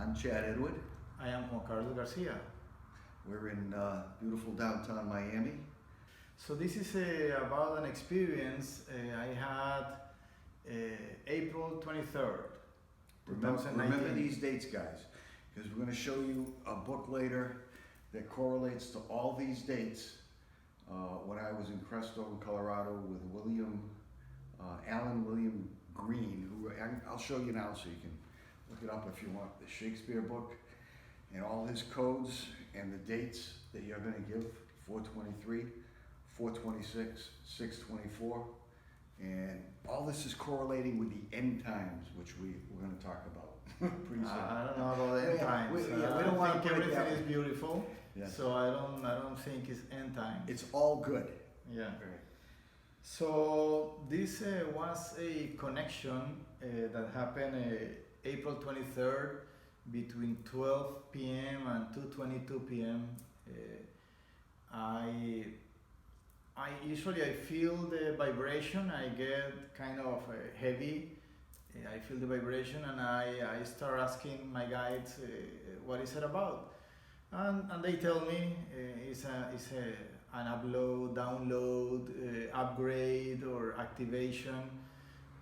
I'm Chad Edward. I am Juan Carlos Garcia. We're in beautiful downtown Miami. So this is about an experience I had April 23rd, 2019. Remember these dates, guys, because we're going to show you a book later that correlates to all these dates. When I was in Crestone, Colorado with Alan William Green, who I'll show you now so you can look it up if you want, the Shakespeare book and all his codes and the dates that you're going to give, 423, 426, 624, and all this is correlating with the end times, which we're going to talk about pretty soon. I don't know about the end times. We don't want to everything is beautiful, yeah. So I don't think it's end times. It's all good. Yeah. Right. So this was a connection that happened April 23rd between 12 p.m. and 2:22 p.m. I usually feel the vibration. I get kind of heavy. I feel the vibration, and I start asking my guides what is it about, and they tell me it's an upload, download, upgrade or activation.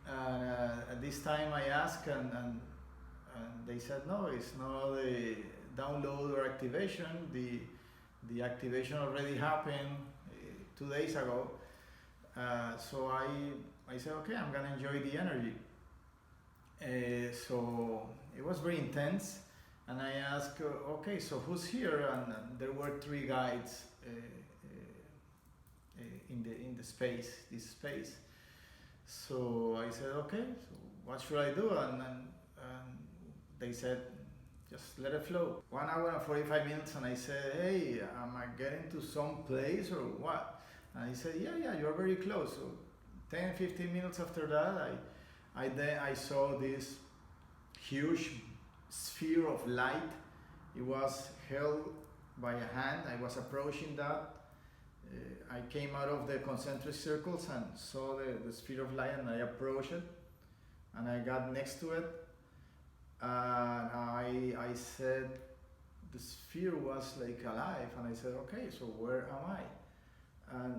And at this time I asked, and they said no, it's not a download or activation. The activation already happened 2 days ago. So I said, okay, I'm gonna enjoy the energy. So it was very intense, and I asked, okay, so who's here? And there were 3 guides in the space, this space. So I said, okay, so what should I do? And they said, just let it flow. 1 hour and 45 minutes, and I said, hey, am I getting to some place or what? And he said, yeah, you're very close. So 10, 15 minutes after that, I saw this huge sphere of light. It was held by a hand. I was approaching that. I came out of the concentric circles and saw the sphere of light, and I approached it, and I got next to it, and I said the sphere was like alive, and I said, okay, so where am I?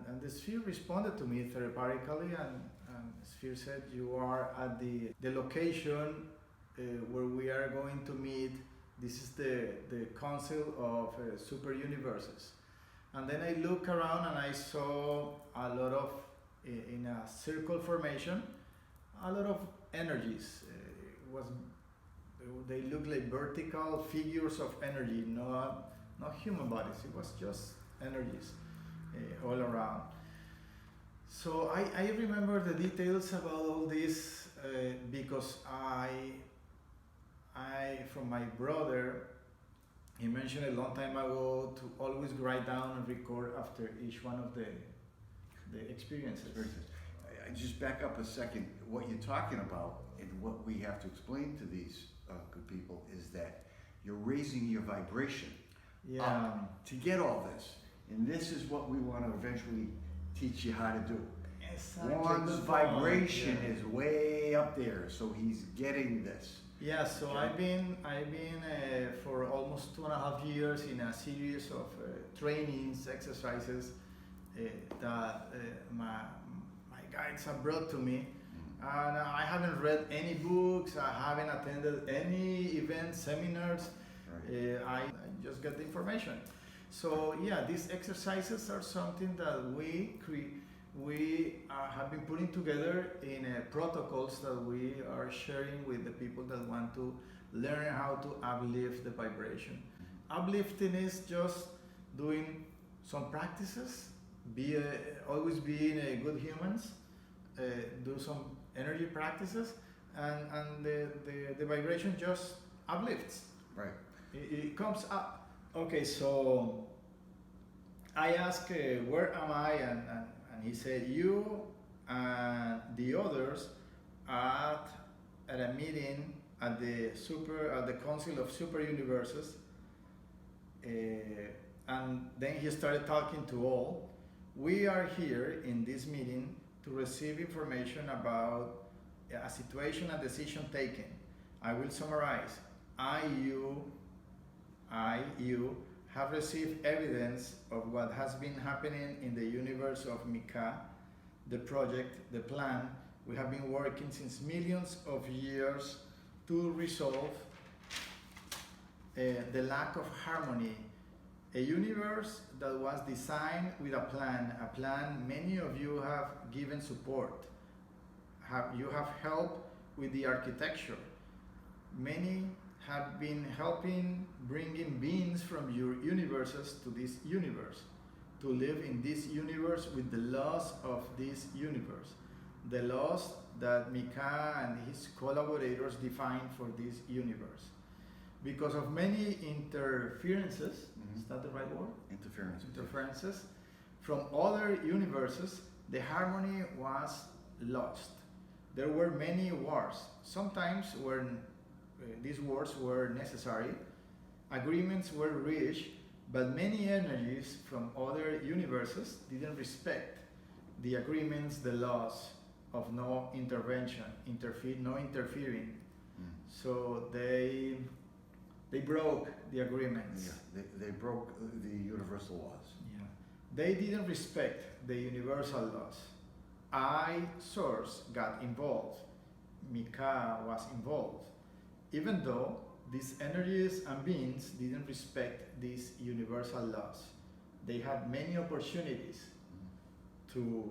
And the sphere responded to me therapeutically, and the sphere said, you are at the location where we are going to meet. This is the council of super universes. And then I look around and I saw a lot of, in a circle formation, a lot of energies. They look like vertical figures of energy, not human bodies. It was just energies all around. So I remember the details about all this because from my brother, he mentioned a long time ago to always write down and record after each one of the experiences. I just back up a second. What you're talking about and what we have to explain to these good people is that you're raising your vibration up to get all this. And this is what we want to eventually teach you how to do. Exactly. Juan's vibration is way up there, so he's getting this. Yeah, so Okay. I've been for almost 2.5 years in a series of trainings, exercises that my guides have brought to me, and I haven't read any books, I haven't attended any events, seminars. Right. I just get the information. So yeah, these exercises are something that we have been putting together in protocols that we are sharing with the people that want to learn how to uplift the vibration. Uplifting is just doing some practices, always being good humans, do some energy practices, and the vibration just uplifts. Right. It comes up. Okay, so I asked, where am I? And he said, you and the others are at a meeting at the Council of Super Universes. And then he started talking to all. We are here in this meeting to receive information about a situation and decision taken. I will summarize. IU have received evidence of what has been happening in the universe of Mika, the project, the plan. We have been working since millions of years to resolve the lack of harmony. A universe that was designed with a plan many of you have given support. You have helped with the architecture. Many have been helping bringing beings from your universes to this universe, to live in this universe with the laws of this universe, the laws that Mika and his collaborators defined for this universe. Because of many interferences, is that the right word? Interferences from other universes, the harmony was lost. There were many wars. Sometimes when these wars were necessary, agreements were reached, but many energies from other universes didn't respect the agreements, the laws of no intervention, no interfering. So they broke the agreements. Yeah, they broke the universal laws. Yeah. They didn't respect the universal laws. Source got involved. Mika was involved. Even though these energies and beings didn't respect these universal laws, they had many opportunities to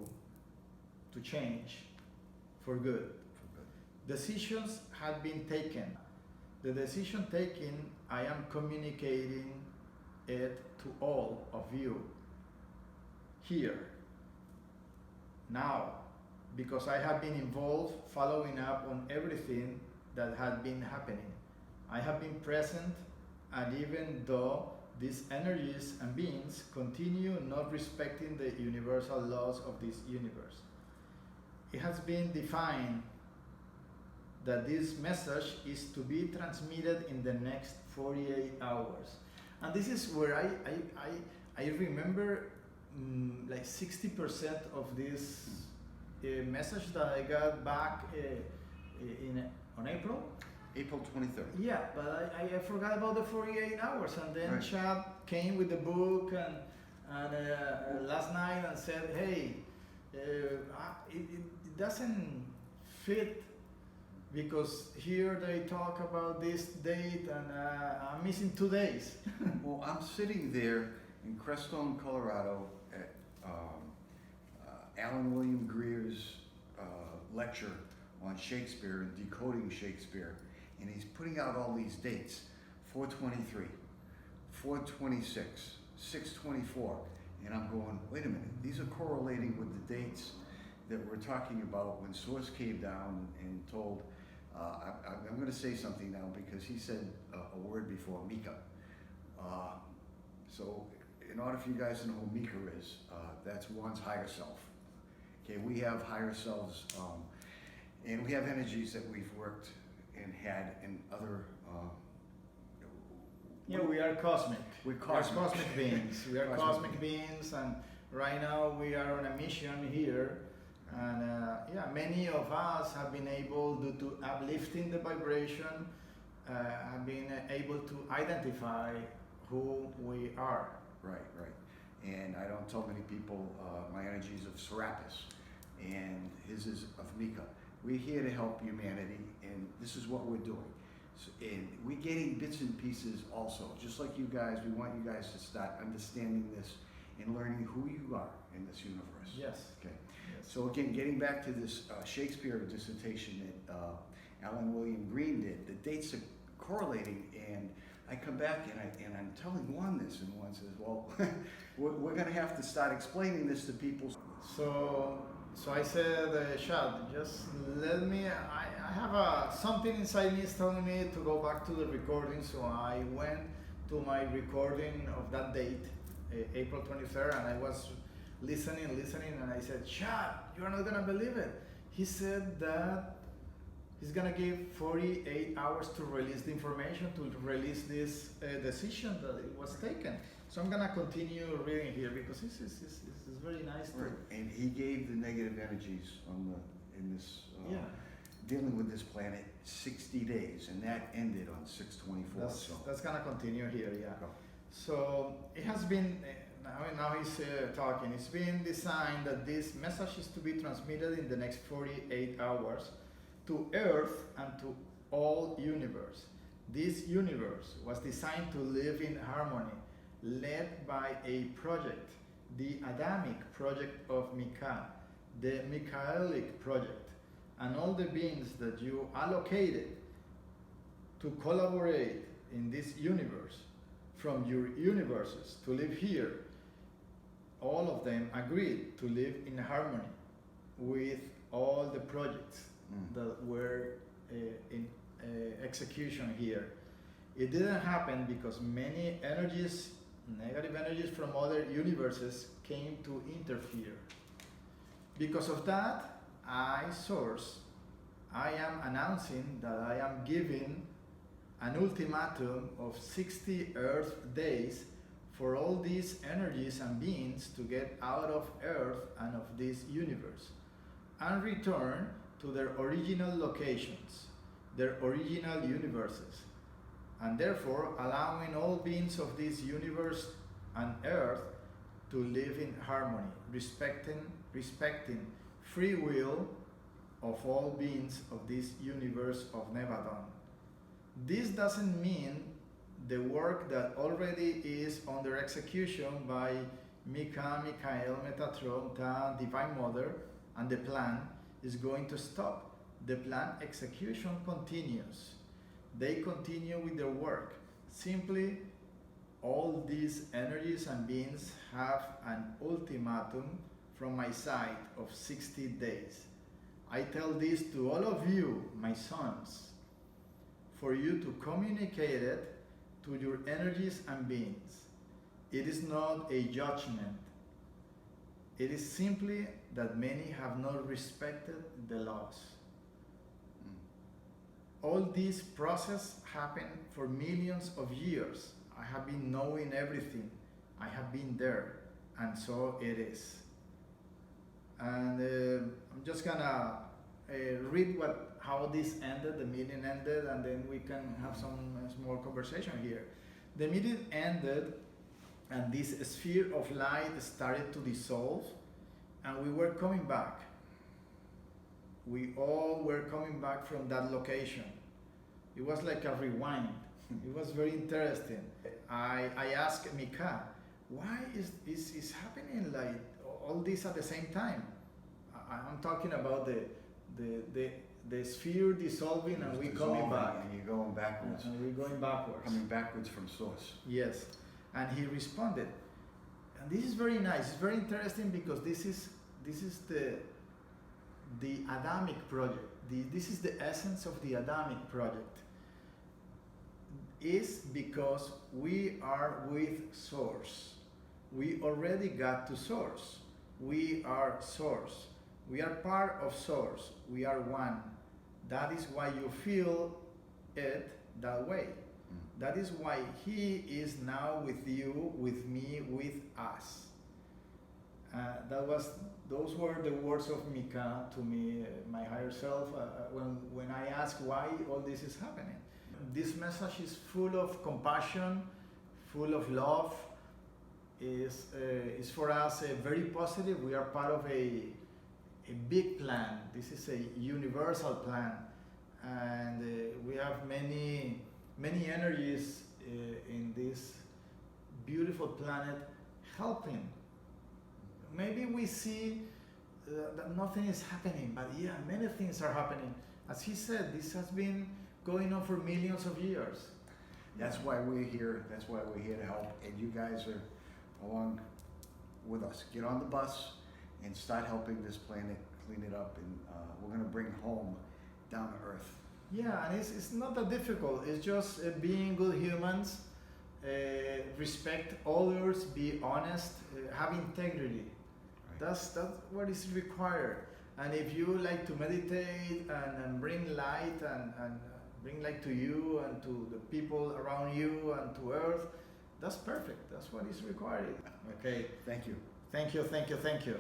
change for good. Decisions had been taken. The decision taken, I am communicating it to all of you here, now, because I have been involved following up on everything that had been happening. I have been present, and even though these energies and beings continue not respecting the universal laws of this universe, it has been defined that this message is to be transmitted in the next 48 hours. And this is where I remember like 60% of this message that I got back on April. April 23rd. Yeah, but I forgot about the 48 hours, and then Right. Chad came with the book and last night and said, hey, it doesn't fit, because here they talk about this date and I'm missing 2 days. Well, I'm sitting there in Crestone, Colorado at Alan William Greer's lecture on Shakespeare and decoding Shakespeare, and he's putting out all these dates: 423, 426, 624, and I'm going, wait a minute, these are correlating with the dates that we're talking about when Source came down and told, I'm going to say something now because he said a word before, Mika. So in order for you guys to know who Mika is, that's one's higher self. Okay, we have higher selves, and we have energies that we've worked and had in other. Yeah, we are cosmic. We're We are cosmic. cosmic beings. We are Cosmic cosmic beings, and right now we are on a mission here. And yeah, many of us have been able, due to uplifting the vibration, have been able to identify who we are. Right, right. And I don't tell many people my energies of Seraphins, and his is of Mika. We're here to help humanity, and this is what we're doing. So, and we're getting bits and pieces also. Just like you guys, we want you guys to start understanding this and learning who you are in this universe. Yes. Okay. Yes. So again, getting back to this Shakespeare dissertation that Alan William Green did, the dates are correlating, and I come back and I'm telling Juan this, and Juan says, well, we're going to have to start explaining this to people. So I said, Chad, just let me, I have something inside me is telling me to go back to the recording. So I went to my recording of that date, April 23rd, and I was listening, and I said, Chad, you're not gonna believe it. He said that he's gonna give 48 hours to release the information, to release this decision that it was taken. So I'm gonna continue reading here because this is very nice. Right. And he gave the negative energies on in this Yeah. dealing with this planet 60 days, and that ended on 6/24. That's gonna continue here, yeah. Go. So it has been, now he's talking, it's been designed that this message is to be transmitted in the next 48 hours to Earth and to all universe. This universe was designed to live in harmony, led by a project, the Adamic project of Mika, the Michaelic project, and all the beings that you allocated to collaborate in this universe from your universes to live here, all of them agreed to live in harmony with all the projects that were in execution here. It didn't happen because many energies, negative energies from other universes came to interfere. Because of that, Source, I am announcing that I am giving an ultimatum of 60 Earth days for all these energies and beings to get out of Earth and of this universe and return to their original locations, their original universes, and therefore allowing all beings of this universe and Earth to live in harmony, respecting free will of all beings of this universe of Nevadon. This doesn't mean the work that already is under execution by Mika, Michael, Metatron, Ta, Divine Mother, and the plan is going to stop. The plan execution continues. They continue with their work. Simply, all these energies and beings have an ultimatum from my side of 60 days. I tell this to all of you, my sons, for you to communicate it to your energies and beings. It is not a judgment. It is simply that many have not respected the laws. All this process happened for millions of years. I have been knowing everything. I have been there, and so it is. And I'm just gonna read how this ended, the meeting ended, and then we can have some small conversation here. The meeting ended, and this sphere of light started to dissolve, and we were coming back. We all were coming back from that location. It was like a rewind. It was very interesting. I asked Mika, why is happening like all this at the same time? I'm talking about the sphere dissolving and we coming back. And you're going backwards. And we're going backwards. Coming backwards from Source. Yes. And he responded. And this is very nice. It's very interesting because this is the Adamic project. This is the essence of the Adamic project. Is because we are with Source. We already got to Source. We are Source. We are part of Source. We are one. That is why you feel it that way. That is why he is now with you, with me, with us. Those were the words of Mika to me, my higher self, when I ask why all this is happening. This message is full of compassion, full of love. Is for us very positive. We are part of a big plan. This is a universal plan, and we have many energies in this beautiful planet helping. Maybe we see that nothing is happening, but yeah, many things are happening. As he said, this has been going on for millions of years. That's why we're here. That's why we're here to help, and you guys are along with us. Get on the bus and start helping this planet clean it up, and we're going to bring home down to earth. Yeah, and it's not that difficult. It's just being good humans, respect others, be honest, have integrity. Right. That's what is required. And if you like to meditate and bring light and bring light to you and to the people around you and to earth, that's perfect. That's what is required. Okay. Thank you. Thank you, thank you, thank you.